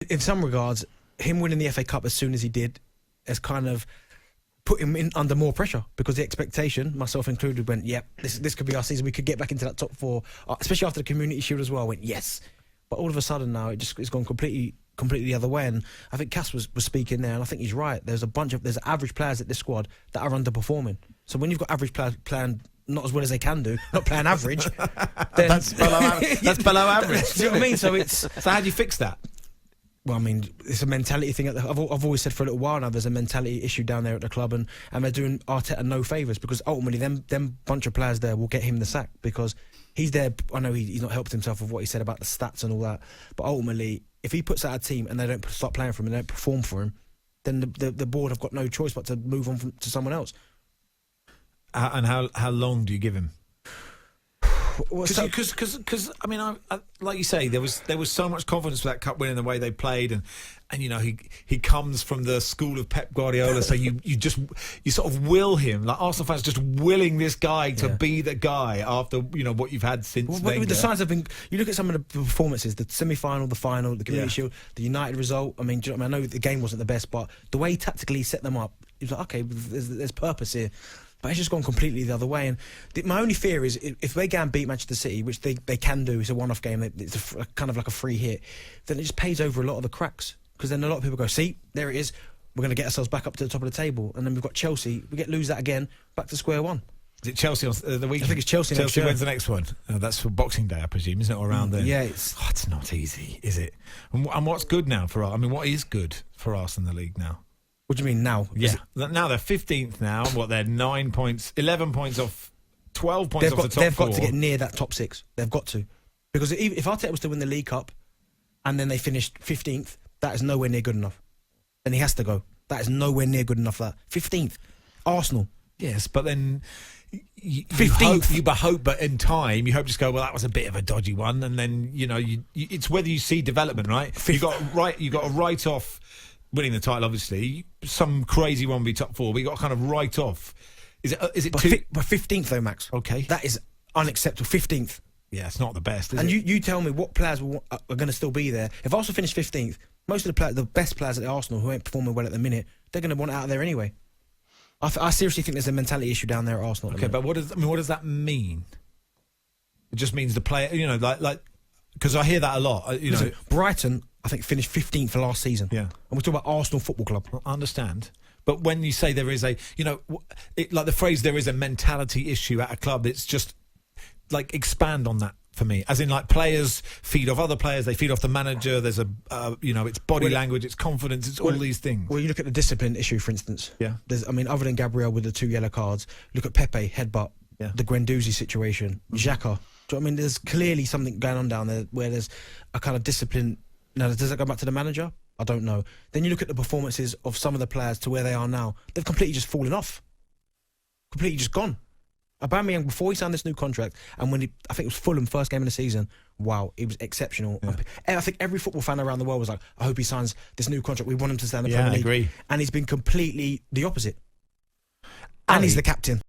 in some regards, him winning the FA Cup as soon as he did has kind of put him in under more pressure, because the expectation, myself included, went, yep, this could be our season. We could get back into that top four, especially after the Community Shield as well. Went, yes. But all of a sudden now it's gone completely the other way. And I think Cass was speaking there, and I think he's right. There's average players at this squad that are underperforming. So when you've got average players playing not as well as they can do, not playing average, then that's below average. Do you know what I mean? So how do you fix that? Well, I mean, it's a mentality thing. I've always said for a little while now, there's a mentality issue down there at the club, and they're doing Arteta no favours, because ultimately them bunch of players there will get him the sack, because he's there. I know he's not helped himself with what he said about the stats and all that, but ultimately, if he puts out a team and they don't start playing for him and they don't perform for him, then the board have got no choice but to move on to someone else. And how long do you give him? Because I mean, I, like you say, there was so much confidence for that cup winning, the way they played, and you know, he comes from the school of Pep Guardiola, so you sort of will him, like Arsenal fans just willing this guy to be the guy after, you know, what you've had since. Well, the signs have been. You look at some of the performances, the semi-final, the final, the Community Shield, the United result. I mean, do you know what I mean? I know the game wasn't the best, but the way he tactically set them up, he was like, okay, there's purpose here. But it's just gone completely the other way. And my only fear is if they go and beat Manchester City, which they can do, it's a one-off game, it's kind of like a free hit, then it just pays over a lot of the cracks. Because then a lot of people go, see, there it is, we're going to get ourselves back up to the top of the table. And then we've got Chelsea, lose that again, back to square one. Is it Chelsea on the weekend? I think it's Chelsea next Chelsea year. When's the next one? That's for Boxing Day, I presume, isn't it? Or around then? Yeah, it's not easy, is it? And what's good now for us? I mean, what is good for us in the league now? What do you mean now? Yeah, now they're 15th now. They're 9 points, 11 points off, 12 points off the top four. They've got to get near that top six. They've got to. Because if Arteta was to win the League Cup and then they finished 15th, that is nowhere near good enough. Then he has to go. That is nowhere near good enough, that. 15th. Arsenal. Yes, but then you 15th. hope, but in time, you hope just go, well, that was a bit of a dodgy one. And then, you know, it's whether you see development, right? You got to write off winning the title, obviously. Some crazy one will be top four, but you got to kind of write off. Is it but 15th though, Max? Okay. That is unacceptable. 15th. Yeah, it's not the best, is and it? you tell me what players are going to still be there. If Arsenal finish 15th, most of the best players at Arsenal who ain't performing well at the minute, they're going to want out of there anyway. I seriously think there's a mentality issue down there at Arsenal. Okay, but what does that mean? It just means the player, you know, like because I hear that a lot. You know, Brighton, I think, finished 15th for last season. Yeah, and we're talking about Arsenal Football Club. I understand, but when you say there is a, you know, like the phrase, there is a mentality issue at a club, it's just like expand on that for me, as in like players feed off other players, they feed off the manager. There's you know, it's body language, it's confidence, it's all these things. Well, you look at the discipline issue, for instance. Yeah, other than Gabriel with the 2 yellow cards, look at Pepe headbutt, the Guendouzi situation, Xhaka. Do you know what I mean? There's clearly something going on down there where there's a kind of discipline. Now, does that go back to the manager? I don't know. Then you look at the performances of some of the players to where they are now. They've completely just fallen off. Completely just gone. Aubameyang, before he signed this new contract, and when I think it was Fulham first game of the season, wow, it was exceptional. Yeah. And I think every football fan around the world was like, I hope he signs this new contract. We want him to stay in the Premier League. I agree. And he's been completely the opposite. And he's the captain.